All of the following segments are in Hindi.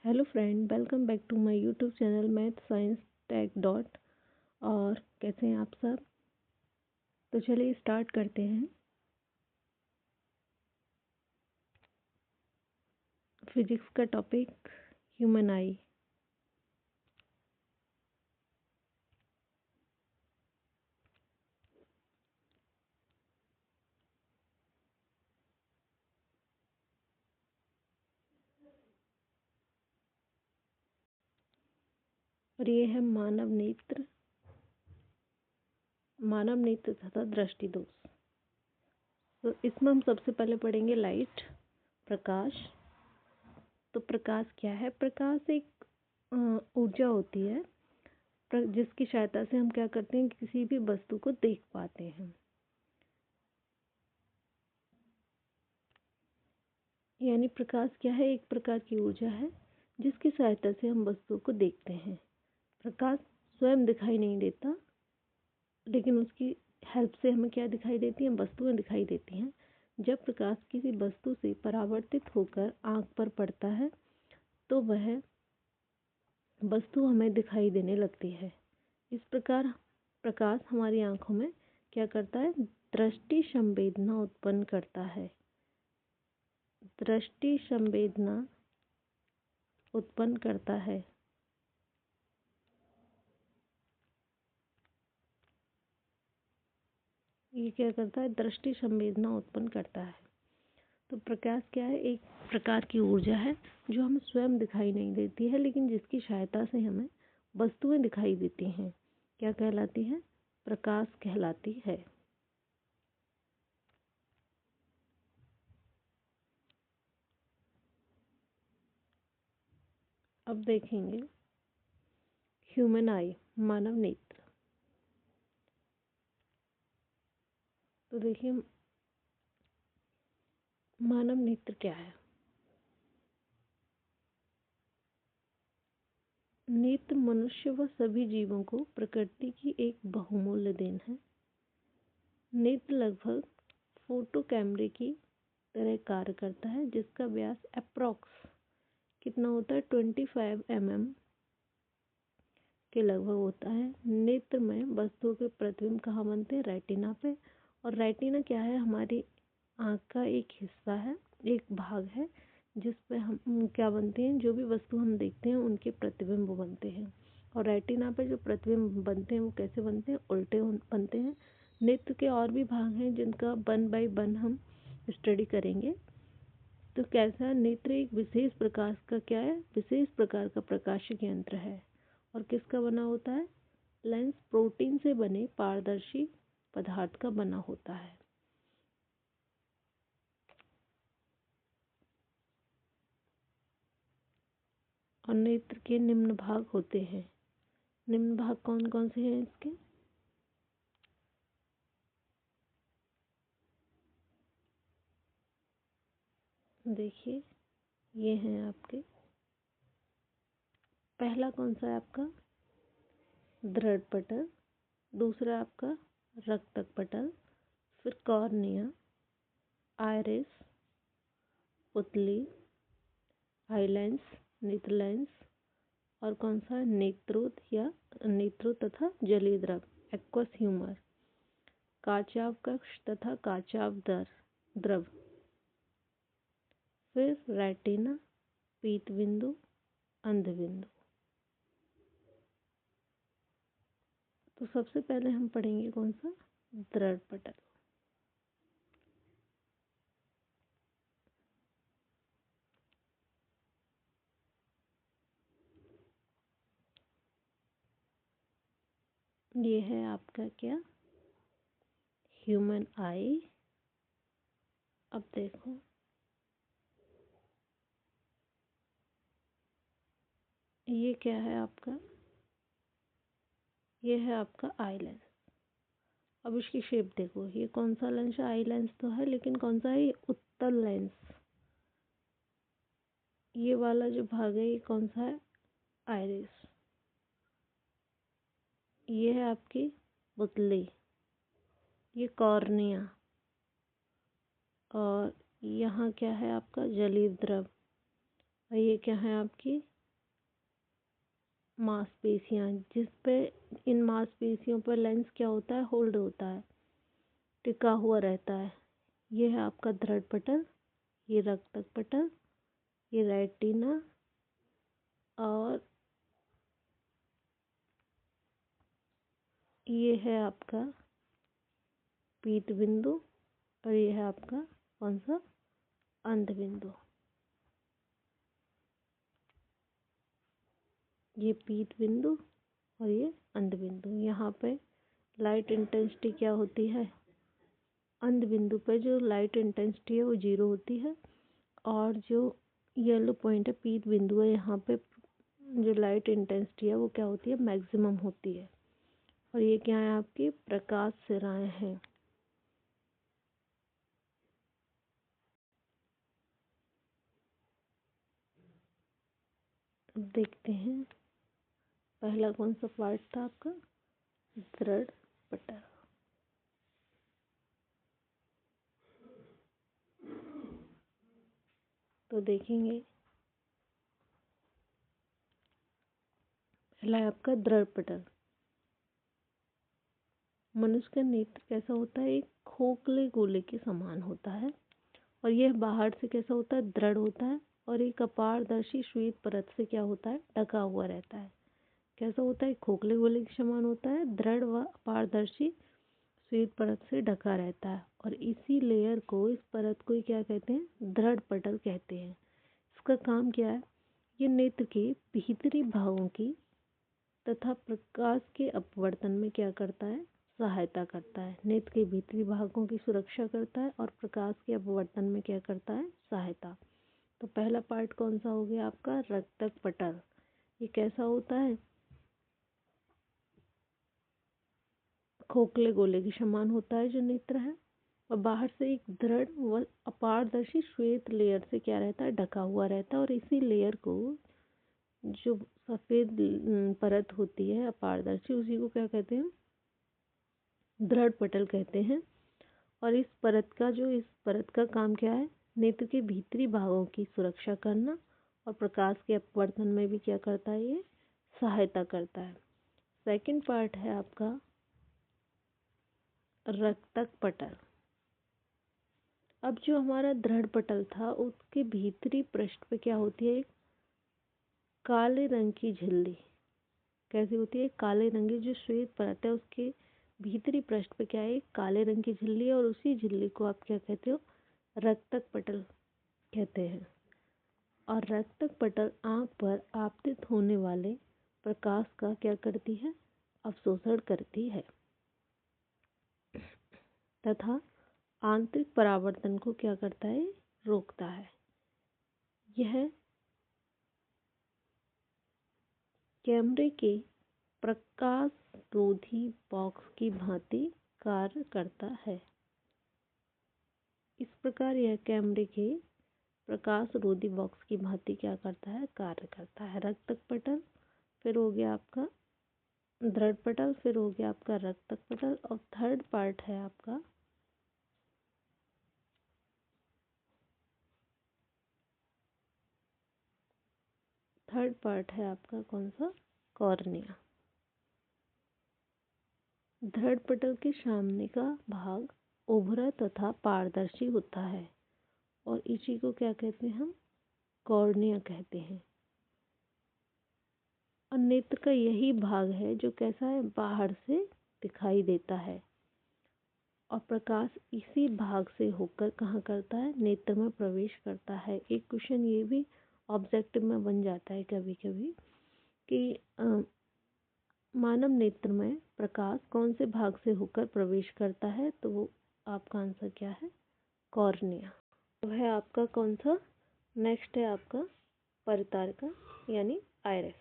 Hello friend, welcome back to my YouTube channel math science tech dot. और कैसे हैं आप सब? तो चलिए स्टार्ट करते हैं। फिजिक्स का टॉपिक ह्यूमन आई। और ये है मानव नेत्र तथा दृष्टि दोष। तो इसमें हम सबसे पहले पढ़ेंगे लाइट, प्रकाश। तो प्रकाश क्या है? प्रकाश एक ऊर्जा होती है जिसकी सहायता से हम क्या करते हैं, किसी भी वस्तु को देख पाते हैं। यानी प्रकाश क्या है? एक प्रकार की ऊर्जा है जिसकी सहायता से हम वस्तुओं को देखते हैं। प्रकाश स्वयं दिखाई नहीं देता, लेकिन उसकी हेल्प से हमें क्या दिखाई देती है? वस्तुएं दिखाई देती हैं। जब प्रकाश किसी वस्तु से परावर्तित होकर आंख पर पड़ता है तो वह वस्तु हमें दिखाई देने लगती है। इस प्रकार प्रकाश हमारी आंखों में क्या करता है? दृष्टि संवेदना उत्पन्न करता है। दृष्टि संवेदना उत्पन्न करता है। ये क्या करता है? दृष्टि संवेदना उत्पन्न करता है। तो प्रकाश क्या है? एक प्रकार की ऊर्जा है जो हमें स्वयं दिखाई नहीं देती है, लेकिन जिसकी सहायता से हमें वस्तुएं दिखाई देती हैं। क्या कहलाती है? प्रकाश कहलाती है। अब देखेंगे ह्यूमन आई, मानव नेत्र। तो देखिए मानव नेत्र क्या है? नेत्र मनुष्य व सभी जीवों को प्रकृति की एक बहुमूल्य देन है। नेत्र लगभग फोटो कैमरे की तरह कार्य करता है, जिसका व्यास अप्रॉक्स कितना होता है? 25 mm के लगभग होता है। नेत्र में वस्तुओं के प्रतिबिंब कहाँ बनते हैं? रेटिना पे। और रेटिना क्या है? हमारी आँख का एक हिस्सा है, एक भाग है, जिस पे हम क्या बनते हैं? जो भी वस्तु हम देखते हैं उनके प्रतिबिंब बनते हैं। और रेटिना पे जो प्रतिबिंब बनते हैं वो कैसे बनते हैं? उल्टे बनते हैं। नेत्र के और भी भाग हैं जिनका 1 बाय 1 हम स्टडी करेंगे। तो कैसा? नेत्र एक विशेष प्रकाश का क्या है? विशेष प्रकार का प्रकाशिक यंत्र है। और किसका बना होता है? लेंस प्रोटीन से बने पारदर्शी पदार्थ का बना होता है। और नेत्र के निम्न भाग होते हैं। निम्न भाग कौन कौन से हैं इसके? देखिए ये हैं आपके। पहला कौन सा है आपका? दृढ़ पटल। दूसरा आपका रक्तक पटल। फिर कॉर्निया, आइरिस, पुतली, आई लेंस, नेत्र लेंस। और कौन सा? नेत्रोद या नेत्रों तथा जलीय द्रव, एक्वस ह्यूमर, काचाव कक्ष तथा काचाव द्रव। फिर रेटिना, पीत बिंदु, अंध बिंदु। तो सबसे पहले हम पढ़ेंगे कौन सा? दृढ़ पटल। ये है आपका क्या? ह्यूमन आई। अब देखो ये क्या है आपका? ये है आपका आई लेंस। अब इसकी शेप देखो, ये कौन सा लेंस है? आई लेंस तो है, लेकिन कौन सा है? ये उत्तल लेंस। ये वाला जो भाग है ये कौन सा है? आइरिस। ये है आपकी पुतली, ये कॉर्निया। और यहाँ क्या है आपका? जलीय द्रव। और ये क्या है आपकी मांसपेशियाँ, जिस पे इन मांसपेशियों पर लेंस क्या होता है, होल्ड होता है, टिका हुआ रहता है। ये है आपका दृढ़ पटल, ये रक्तक पटल, ये रेटिना और ये है आपका पीत बिंदु और ये है आपका कौन सा, अंध बिंदु। ये पीत बिंदु और ये अंध बिंदु। यहाँ पे लाइट इंटेंसिटी क्या होती है, अंध बिंदु पे जो लाइट इंटेंसिटी है वो 0 होती है और जो येलो पॉइंट है पीत बिंदु है, यहाँ पे जो लाइट इंटेंसिटी है वो क्या होती है, मैक्सिमम होती है। और ये क्या है आपकी प्रकाश सिराएं हैं। अब देखते हैं पहला कौन सा पार्ट था आपका, दृढ़ पटल। तो देखेंगे पहला है आपका दृढ़ पटल। मनुष्य का नेत्र कैसा होता है, एक खोखले गोले के समान होता है और यह बाहर से कैसा होता है, दृढ़ होता है और एक अपारदर्शी श्वेत परत से क्या होता है, ढका हुआ रहता है। कैसा होता है, खोखले गोले के समान होता है, दृढ़ व अपारदर्शी श्वेत परत से ढका रहता है और इसी लेयर को, इस परत को क्या कहते हैं, दृढ़ पटल कहते हैं। इसका काम क्या है, ये नेत्र के भीतरी भागों की तथा प्रकाश के अपवर्तन में क्या करता है, सहायता करता है। नेत्र के भीतरी भागों की सुरक्षा करता है और प्रकाश के अपवर्तन में क्या करता है, सहायता। तो पहला पार्ट कौन सा हो गया आपका, रक्तक पटल। ये कैसा होता है, खोखले गोले के समान होता है जो नेत्र है और बाहर से एक दृढ़ व अपारदर्शी श्वेत लेयर से क्या रहता है, ढका हुआ रहता है और इसी लेयर को, जो सफेद परत होती है अपारदर्शी, उसी को क्या कहते हैं, दृढ़ पटल कहते हैं। और इस परत का काम क्या है, नेत्र के भीतरी भागों की सुरक्षा करना और प्रकाश के अपवर्तन में भी क्या करता है, ये सहायता करता है। सेकंड पार्ट है आपका रक्तक पटल। अब जो हमारा दृढ़ पटल था उसके भीतरी पृष्ठ पे क्या होती है, एक काले रंग की झिल्ली। कैसी होती है, काले रंग की जो श्वेत परत है उसके भीतरी पृष्ठ पे क्या है, एक काले रंग की झिल्ली है और उसी झिल्ली को आप क्या कहते हो, रक्तक पटल कहते हैं। और रक्तक पटल आँख पर आपतित होने वाले प्रकाश का क्या करती है, अवशोषण करती है तथा आंतरिक परावर्तन को क्या करता है, रोकता है। यह कैमरे के प्रकाश रोधी बॉक्स की भांति कार्य करता है। इस प्रकार यह कैमरे के प्रकाश रोधी बॉक्स की भांति क्या करता है, कार्य करता है। रक्तक पटल, फिर हो गया आपका दृढ़ पटल, फिर हो गया आपका रक्तक पटल और थर्ड पार्ट है आपका कौन सा, कॉर्निया। दृढ़ पटल के सामने का भाग उभरा तथा पारदर्शी होता है और इसी को क्या कहते हैं हम, कॉर्निया कहते हैं। और नेत्र का यही भाग है जो कैसा है, बाहर से दिखाई देता है और प्रकाश इसी भाग से होकर कहाँ करता है, नेत्र में प्रवेश करता है। एक क्वेश्चन ये भी ऑब्जेक्टिव में बन जाता है कभी कभी कि मानव नेत्र में प्रकाश कौन से भाग से होकर प्रवेश करता है, तो वो आपका आंसर क्या है, कॉर्निया। तो है आपका कौन सा, नेक्स्ट है आपका परितारिका यानी आइरिस।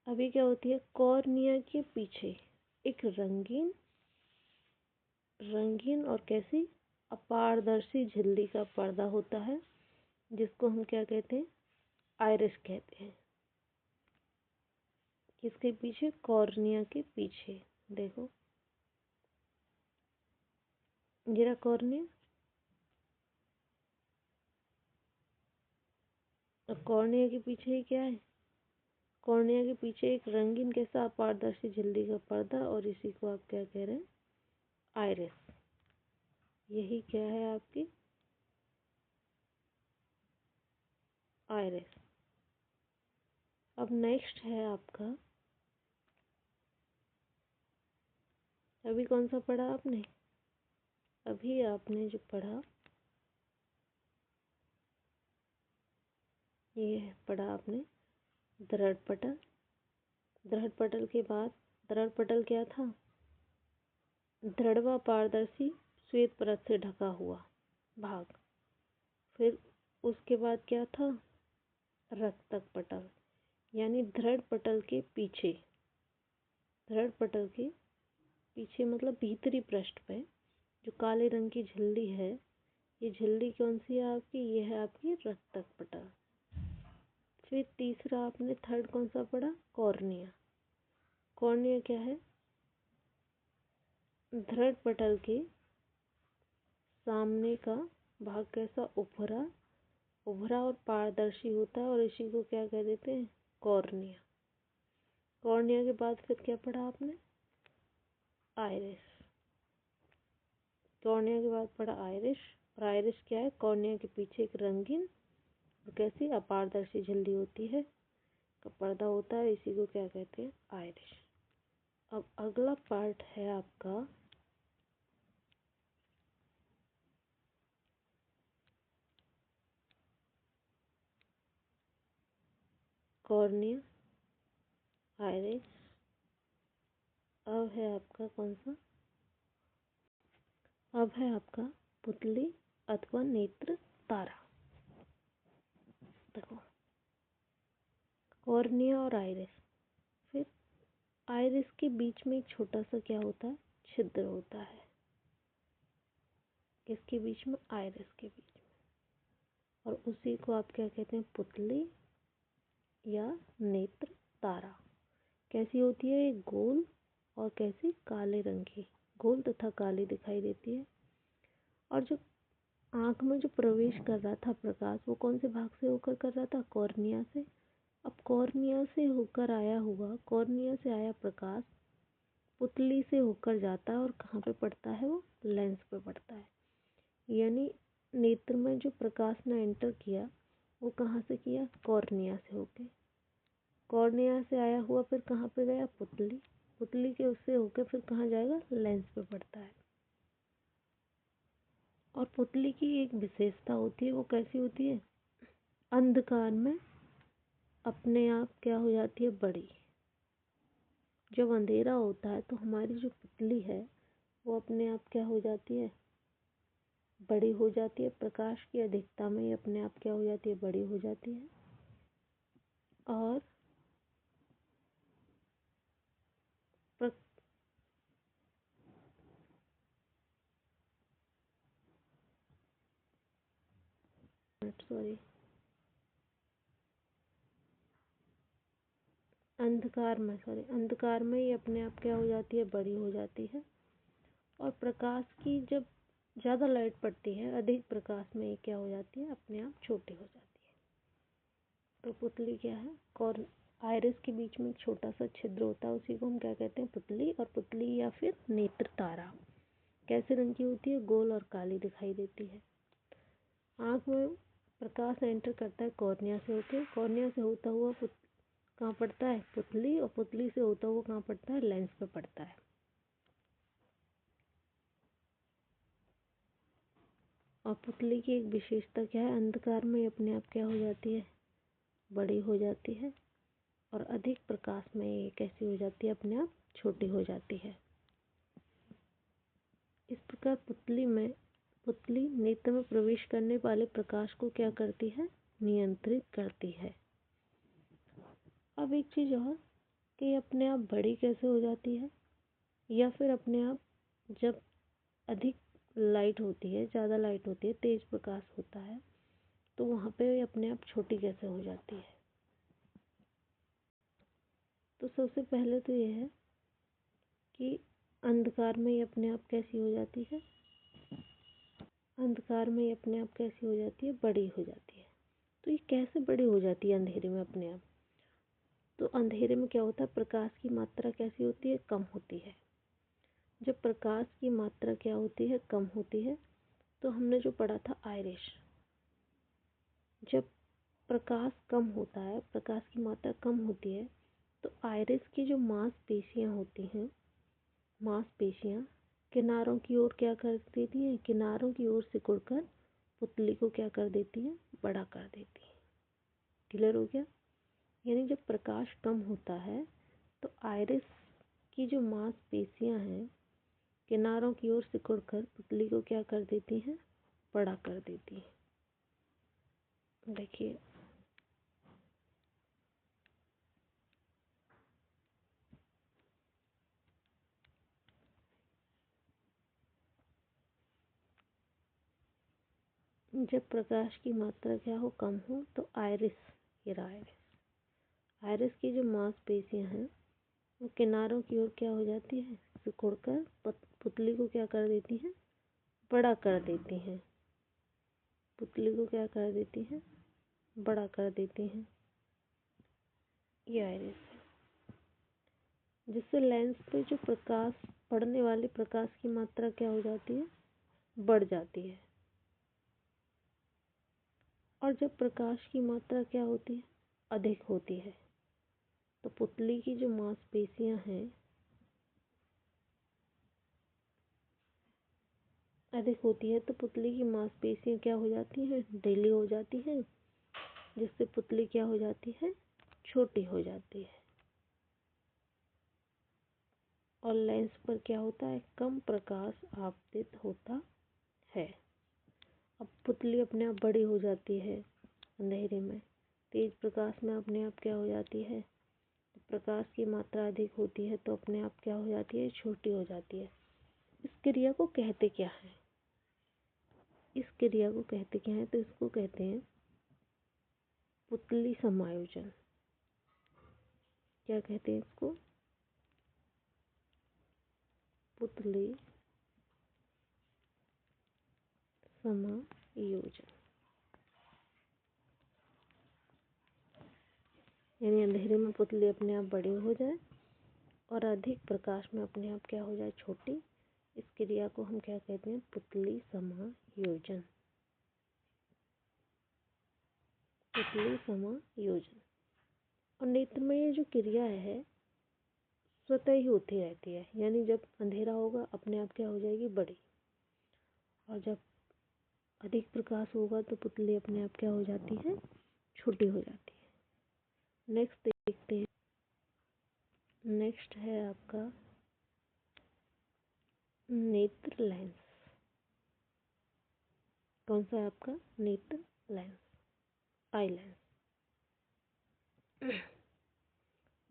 अभी क्या होती है, कॉर्निया के पीछे एक रंगीन और कैसी अपारदर्शी झिल्ली का पर्दा होता है जिसको हम क्या कहते हैं, आइरिस कहते हैं। किसके पीछे, कॉर्निया के पीछे। देखो ये रहा कॉर्निया और कॉर्निया के पीछे ही क्या है? कॉर्निया के पीछे एक रंगीन कैसा अपारदर्शी झिल्ली का पर्दा, और इसी को आप क्या कह रहे हैं? आइरिस। यही क्या है आपकी? आइरिस। अब नेक्स्ट है आपका, अभी कौन सा पढ़ा आपने? अभी आपने जो पढ़ा, ये पढ़ा आपने दृढ़ पटल। दृढ़ पटल के बाद, दृढ़ पटल क्या था? दृढ़ व पारदर्शी श्वेत परत से ढका हुआ भाग। फिर उसके बाद क्या था? रक्तक पटल। यानी दृढ़ पटल के पीछे, दृढ़ पटल के पीछे मतलब भीतरी पृष्ठ पे जो काले रंग की झिल्ली है, ये झिल्ली कौन सी है आपकी? ये है आपकी रक्तक पटल। फिर तीसरा आपने थर्ड कौन सा पढ़ा? कॉर्निया। कॉर्निया क्या है? दृढ़ पटल के सामने का भाग कैसा? उभरा, उभरा और पारदर्शी होता है, और इसी को क्या कह देते हैं? कॉर्निया। कॉर्निया के बाद फिर क्या पढ़ा आपने? आइरिस। कॉर्निया के बाद पढ़ा आइरिस। और आइरिस क्या है? कॉर्निया के पीछे एक रंगीन और कैसी अपारदर्शी झिल्ली होती है, का पर्दा होता है, इसी को क्या कहते हैं? आइरिस। अब अगला पार्ट है आपका कॉर्निया, आइरिस। अब है आपका कौन सा? अब है आपका पुतली अथवा नेत्र तारा। देखो, कॉर्निया और आइरिस। फिर आइरिस के बीच में एक छोटा सा क्या होता है? छिद्र होता है। किसके बीच में? आइरिस के बीच में। और उसी को आप क्या कहते हैं? पुतली या नेत्र तारा। कैसी होती है? एक गोल और कैसी? काले रंग की, गोल तथा काली दिखाई देती है। और जो आँख में जो प्रवेश कर रहा था प्रकाश, वो कौन से भाग से होकर कर रहा था? कॉर्निया से। अब कॉर्निया से होकर आया हुआ, कॉर्निया से आया प्रकाश पुतली से होकर जाता है, और कहाँ पे पड़ता है? वो लेंस पे पड़ता है। यानी नेत्र में जो प्रकाश ने एंटर किया, वो कहाँ से किया? कॉर्निया से होके। कॉर्निया से आया हुआ फिर कहाँ पे गया? पुतली। पुतली के उससे होके फिर कहाँ जाएगा? लेंस पे पड़ता है। और पुतली की एक विशेषता होती है, वो कैसी होती है? अंधकार में अपने आप क्या हो जाती है? बड़ी। जब अंधेरा होता है तो हमारी जो पुतली है वो अपने आप क्या हो जाती है? बड़ी हो जाती है। प्रकाश की अधिकता में ही अपने आप क्या हो जाती है? बड़ी हो जाती है। और सॉरी, अंधकार में ही अपने आप क्या हो जाती है? बड़ी हो जाती है। और प्रकाश की जब ज़्यादा लाइट पड़ती है, अधिक प्रकाश में ये क्या हो जाती है? अपने आप छोटी हो जाती है। तो पुतली क्या है? आइरिस के बीच में एक छोटा सा छिद्र होता है, उसी को हम क्या कहते हैं? पुतली। और पुतली या फिर नेत्र तारा कैसे रंग की होती है? गोल और काली दिखाई देती है। आँख में प्रकाश एंटर करता है कॉर्निया से होके, कॉर्निया से होता हुआ कहाँ पड़ता है? पुतली। और पुतली से होता हुआ कहाँ पड़ता है? लेंस पे पड़ता है। और पुतली की एक विशेषता क्या है? अंधकार में अपने आप क्या हो जाती है? बड़ी हो जाती है। और अधिक प्रकाश में ये कैसी हो जाती है? अपने आप छोटी हो जाती है। इस प्रकार पुतली नेत्र में प्रवेश करने वाले प्रकाश को क्या करती है? नियंत्रित करती है। अब एक चीज और, कि अपने आप बड़ी कैसे हो जाती है? या फिर अपने आप जब अधिक लाइट होती है, ज़्यादा लाइट होती है, तेज प्रकाश होता है, तो वहाँ पे अपने आप छोटी कैसे हो जाती है? तो सबसे पहले तो ये है कि अंधकार में ही अपने आप कैसी हो जाती है? अंधकार में ही अपने आप कैसी हो जाती है? बड़ी हो जाती है। तो ये कैसे बड़ी हो जाती है अंधेरे में अपने आप? तो अंधेरे में क्या होता है, प्रकाश की मात्रा कैसी होती है, कम होती है। जब प्रकाश की मात्रा क्या होती है, कम होती है, तो हमने जो पढ़ा था आयरिश, जब प्रकाश कम होता है, प्रकाश की मात्रा कम होती है, तो आयरिस की जो मांसपेशियां होती हैं, मांसपेशियां किनारों की ओर क्या कर देती हैं, किनारों की ओर सिकुड़कर पुतली को क्या कर देती हैं, बड़ा कर देती हैं। क्लियर हो गया? यानी जब प्रकाश कम होता है तो आयरिस की जो मांसपेशियां हैं किनारों की ओर सिकुड़कर पुतली को क्या कर देती हैं, बड़ा कर देती हैं। देखिए, जब प्रकाश की मात्रा क्या हो, कम हो, तो आयरिस, ये रहा आयरिस, आयरिस की जो मांसपेशियां हैं वो किनारों की ओर क्या हो जाती है, सिकुड़कर पुतली को क्या कर देती हैं, बड़ा कर देती हैं। पुतली को क्या कर देती हैं, बड़ा कर देती हैं। ये आयरिस है, जिससे लेंस पे जो प्रकाश पड़ने वाले प्रकाश की मात्रा क्या हो जाती है, बढ़ जाती है। और जब प्रकाश की मात्रा क्या होती है, अधिक होती है, तो पुतली की जो मांसपेशियां हैं अधिक होती है, तो पुतली की मांसपेशियां क्या हो जाती हैं, ढीली हो जाती हैं, जिससे पुतली क्या हो जाती है, छोटी हो जाती है। और लेंस पर क्या होता है, कम प्रकाश आपतित होता है। अब पुतली अपने आप बड़ी हो जाती है अंधेरे में, तेज प्रकाश में अपने आप क्या हो जाती है, प्रकाश की मात्रा अधिक होती है तो अपने आप क्या हो जाती है, छोटी हो जाती है। इस क्रिया को कहते क्या है, इस क्रिया को कहते क्या है, तो इसको कहते हैं पुतली समायोजन। क्या कहते हैं इसको, पुतली समायोजन। यानी अंधेरे में पुतली अपने आप बड़ी हो जाए और अधिक प्रकाश में अपने आप क्या हो जाए, छोटी। इस क्रिया को हम क्या कहते हैं, पुतली समायोजन, पुतली समायोजन। और नेत्र में ये जो क्रिया है स्वतः ही होती रहती है, यानी जब अंधेरा होगा अपने आप क्या हो जाएगी, बड़ी, और जब अधिक प्रकाश होगा तो पुतली अपने आप क्या हो जाती है, छोटी हो जाती है। नेक्स्ट देखते हैं, नेक्स्ट है आपका नेत्र लेंस। कौन सा है आपका, नेत्र लेंस, आई लेंस।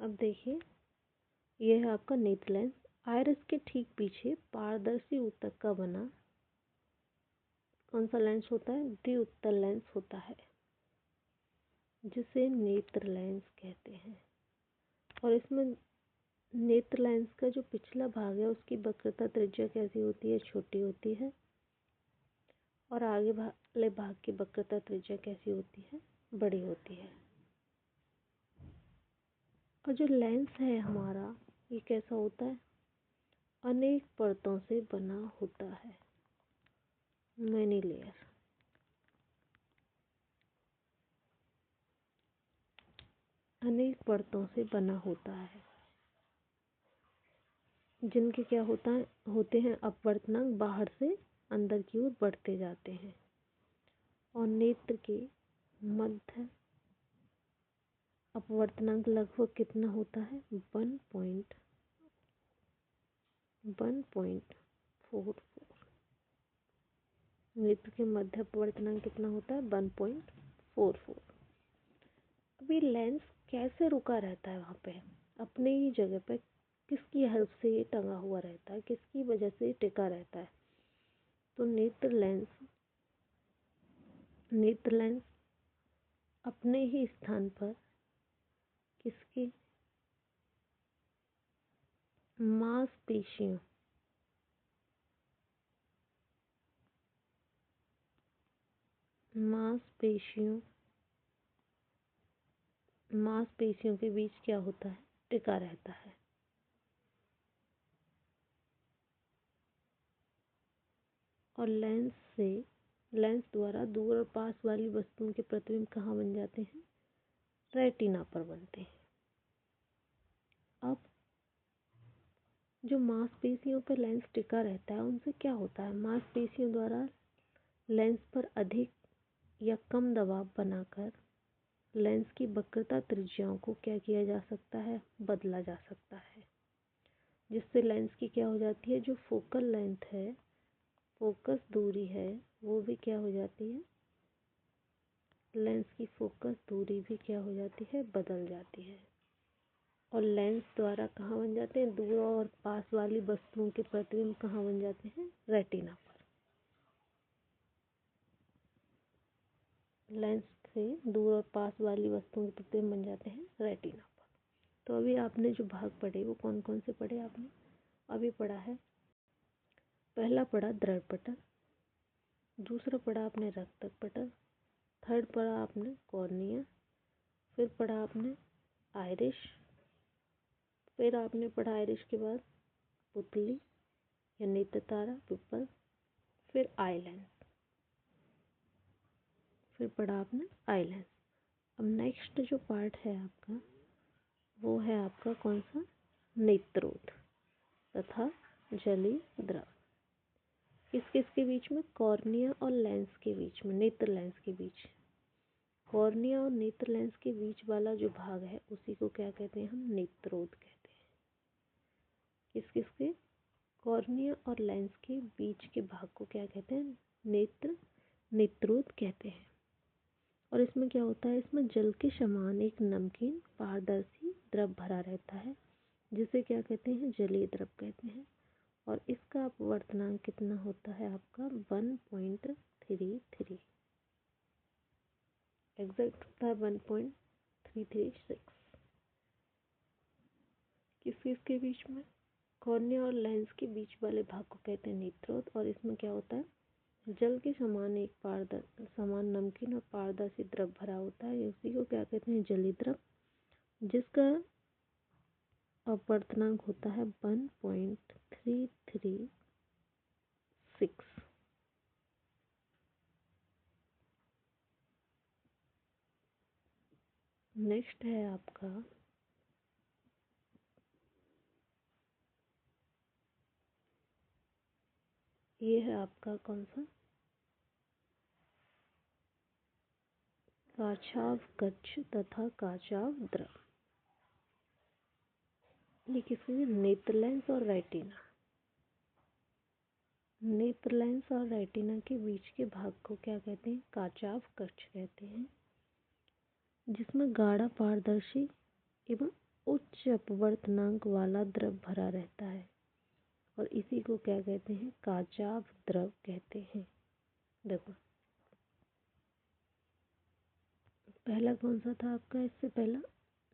अब देखिए, यह है आपका नेत्र लेंस। आयरिस के ठीक पीछे पारदर्शी ऊतक का बना कौन सा लेंस होता है, द्विउत्तल लेंस होता है, जिसे नेत्र लेंस कहते हैं। और इसमें नेत्र लेंस का जो पिछला भाग है उसकी वक्रता त्रिज्या कैसी होती है, छोटी होती है, और आगे वाले भाग की वक्रता त्रिज्या कैसी होती है, बड़ी होती है। और जो लेंस है हमारा, ये कैसा होता है, अनेक परतों से बना होता है, मैनी लेयर। अनेक परतों से बना होता है, जिनके क्या होता है, होते हैं अपवर्तनांक बाहर से अंदर की ओर बढ़ते जाते हैं। और नेत्र के मध्य अपवर्तनांक लगभग कितना होता है, 1.44। नेत्र के मध्य अपवर्तनांक कितना होता है, 1.44। अभी लेंस कैसे रुका रहता है वहाँ पे, अपने ही जगह पे, किसकी हेल्प से ये टंगा हुआ रहता है, किसकी वजह से ये टिका रहता है, तो नेत्र लेंस अपने ही स्थान पर किसकी, मांसपेशियों, मांसपेशियों मांसपेशियों के बीच क्या होता है, टिका रहता है। और लेंस द्वारा दूर और पास वाली वस्तुओं के प्रतिबिंब कहाँ बन जाते हैं, रेटिना पर बनते हैं। अब जो मांसपेशियों पर लेंस टिका रहता है उनसे क्या होता है, मांसपेशियों द्वारा लेंस पर अधिक या कम दबाव बनाकर लेंस की वक्रता त्रिज्याओं को क्या किया जा सकता है, बदला जा सकता है, जिससे लेंस की क्या हो जाती है, जो फोकल लेंथ है, फोकस दूरी है, वो भी क्या हो जाती है, लेंस की फोकस दूरी भी क्या हो जाती है, बदल जाती है। और लेंस द्वारा कहाँ बन जाते हैं, दूर और पास वाली वस्तुओं के प्रतिबिंब कहाँ बन जाते हैं, रेटिना पर। लेंस से दूर और पास वाली वस्तुओं के प्रतिबिंब बन जाते हैं रेटिना पर। तो अभी आपने जो भाग पढ़े वो कौन कौन से पढ़े आपने, अभी पढ़ा है, पहला पढ़ा दृढ़ पटल, दूसरा पढ़ा आपने रक्तक पटल, थर्ड पढ़ा आपने कॉर्निया, फिर पढ़ा आपने आइरिश, फिर आपने पढ़ा आइरिश के बाद पुतली या नेत्र तारा पिपल, फिर आई लेंस, फिर पढ़ा आपने आई लेंस। अब नेक्स्ट जो पार्ट है आपका वो है आपका कौन सा, नेत्रोद तथा जलीय द्रव। किस किस के बीच में, कॉर्निया और लेंस के बीच में, नेत्र लेंस के बीच, कॉर्निया और नेत्र लेंस के बीच वाला जो भाग है उसी को क्या कहते हैं, हम नेत्रोद कहते हैं। किस किस के, कॉर्निया और लेंस के बीच के भाग को क्या कहते हैं, नेत्रोद कहते हैं। और इसमें क्या होता है, इसमें जल के समान एक नमकीन पारदर्शी द्रव भरा रहता है, जिसे क्या कहते हैं, जलीय द्रव कहते हैं। और इसका अपवर्तनांक कितना होता है आपका, 1.33, एग्जैक्ट होता है 1.336। किसके बीच में, कॉर्निया और लेंस के बीच वाले भाग को कहते हैं नेत्रोद। और इसमें क्या होता है, जल के समान एक समान नमकीन और पारदर्शी द्रव भरा होता है, उसी को क्या कहते हैं, जलीय द्रव, जिसका अपवर्तनांक होता है 1.336। नेक्स्ट है आपका ये है आपका कौन सा, काचाव कक्ष तथा काचाव द्रव। ये किसके, नेत्र लेंस और रेटिना, नेत्र लेंस और रेटिना के बीच के भाग को क्या कहते हैं, काचाव कक्ष कहते हैं, जिसमें गाढ़ा पारदर्शी एवं उच्च अपवर्तनांक वाला द्रव भरा रहता है, और इसी को क्या कहते हैं, काचाव द्रव कहते हैं। देखो पहला कौन सा था आपका, इससे पहला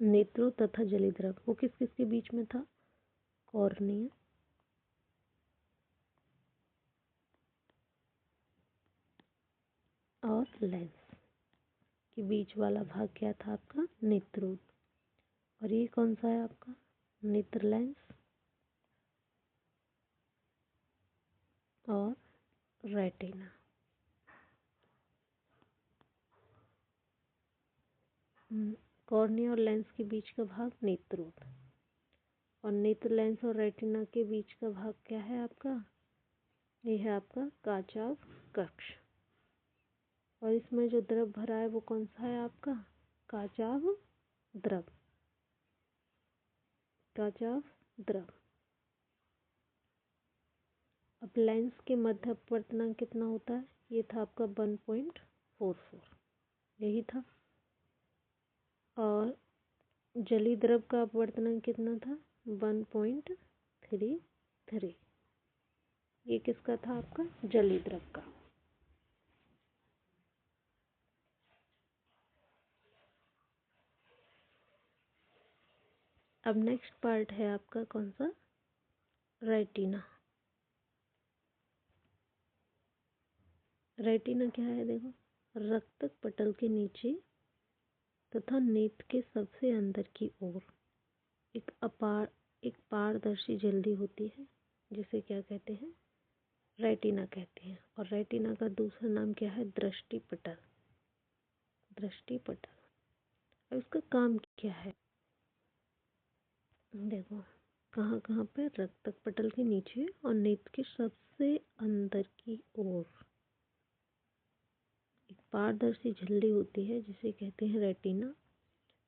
नेत्रों तथा जलीय द्रव, वो किस किस के बीच में था, कॉर्निया और लेंस के बीच वाला भाग क्या था आपका, नेत्रोद। और ये कौन सा है आपका, नेत्र लेंस और रेटिना। कॉर्निया और लेंस के बीच का भाग नेत्रोद, और नेत्र लेंस और रेटिना के बीच का भाग क्या है आपका, ये है आपका काचाव कक्ष। और इसमें जो द्रव भरा है वो कौन सा है आपका, काचाव द्रव, काचाव द्रव। अब लेंस के मध्य अपवर्तनांक कितना होता है, ये था आपका 1.44, यही था। और जलीय द्रव का अपवर्तनांक कितना था, 1.33, ये किसका था आपका, जलीय द्रव का। अब नेक्स्ट पार्ट है आपका कौन सा, रेटिना। रेटिना क्या है, देखो रक्तक पटल के नीचे तथा नेत्र के सबसे अंदर की ओर एक पारदर्शी झिल्ली होती है, जिसे क्या कहते हैं? रेटिना कहते हैं। और रेटिना का दूसरा नाम क्या है? दृष्टि पटल। दृष्टि पटल। और इसका काम क्या है? देखो कहाँ कहाँ पे? रक्तक पटल के नीचे और नेत्र के सबसे अंदर की ओर एक पारदर्शी झिल्ली होती है, जिसे कहते हैं रेटिना।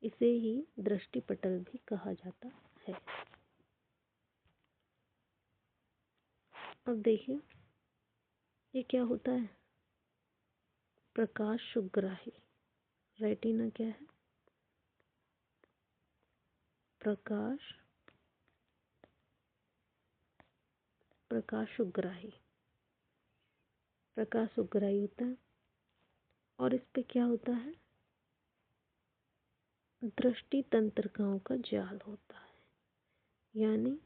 इसे ही दृष्टि पटल भी कहा जाता है। अब देखिए ये क्या होता है? प्रकाश सुग्राही। रेटिना क्या है? प्रकाश सुग्राही होता है। और इस पे क्या होता है? दृष्टि तंत्रिकाओं का जाल होता है। यानी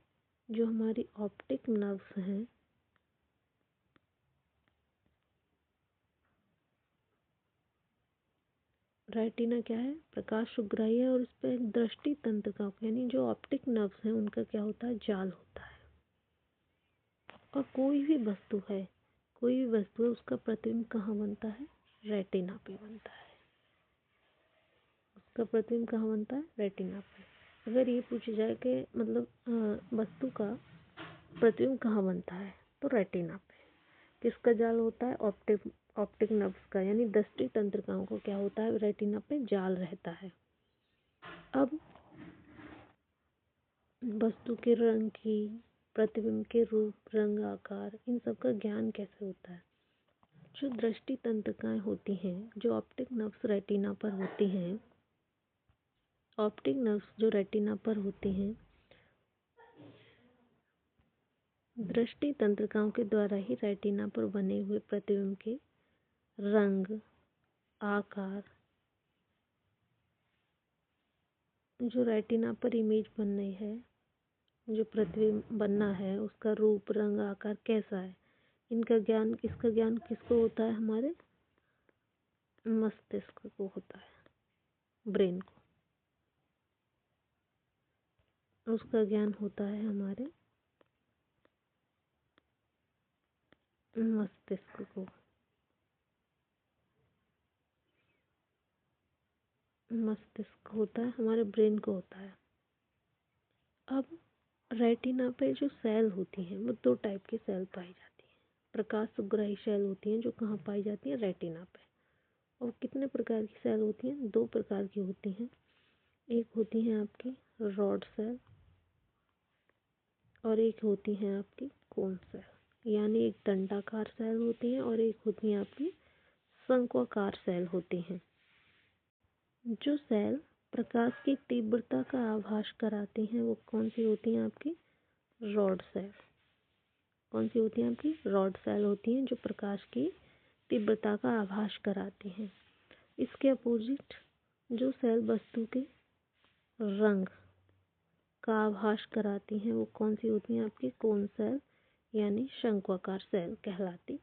जो हमारी ऑप्टिक नर्व्स हैं, रेटिना क्या है? प्रकाश सुग्राही है। और इस पे दृष्टि तंत्रिकाओं यानी जो ऑप्टिक नर्व्स हैं उनका क्या होता है? जाल होता है। और कोई भी वस्तु है उसका प्रतिबिंब कहाँ बनता है? रेटिना पे बनता है। उसका प्रतिबिंब कहाँ बनता है? रेटिना पे। अगर ये पूछा जाए कि मतलब वस्तु का प्रतिबिंब कहाँ बनता है, तो रेटिना पे। किसका जाल होता है? ऑप्टिक नर्व्स का, यानी दृष्टि तंत्रिकाओं को क्या होता है? रेटिना पे जाल रहता है। अब वस्तु के रंग की, प्रतिबिंब के रूप, रंग, आकार, इन सब का ज्ञान कैसे होता है? जो दृष्टि तंत्रिकाएं होती हैं, जो ऑप्टिक नर्व्स रेटिना पर होती हैं, ऑप्टिक नर्व्स जो रेटिना पर होती हैं, दृष्टि तंत्रिकाओं के द्वारा ही रेटिना पर बने हुए प्रतिबिंब के रंग, आकार, जो रेटिना पर इमेज बन रही है, जो प्रतिबिंब बनना है, उसका रूप, रंग, आकार कैसा है, इसका ज्ञान किसको होता है? हमारे मस्तिष्क को होता है, ब्रेन को। उसका ज्ञान होता है हमारे मस्तिष्क को। मस्तिष्क होता है, हमारे ब्रेन को होता है। अब रेटिना पे जो सेल होती हैं, वो दो टाइप की सेल पाई जाती हैं। प्रकाश सुग्राही सेल होती हैं, जो कहाँ पाई जाती हैं? रेटिना पे। और कितने प्रकार की सेल होती हैं? दो प्रकार की होती हैं। एक होती हैं आपकी रॉड सेल और एक होती हैं आपकी कोन सेल। यानी एक दंडाकार सेल होती हैं और एक होती हैं आपकी शंक्वाकार सेल होती हैं। जो सेल प्रकाश की तीव्रता का आभास कराती हैं, वो कौन सी होती हैं? आपकी रॉड सेल। कौन सी होती हैं? आपकी रॉड सेल होती हैं, जो प्रकाश की तीव्रता का आभास कराती हैं। इसके अपोजिट जो सेल वस्तु के रंग का आभास कराती हैं, वो कौन सी होती हैं? आपकी कोन सेल, यानी शंक्वाकार सेल कहलाती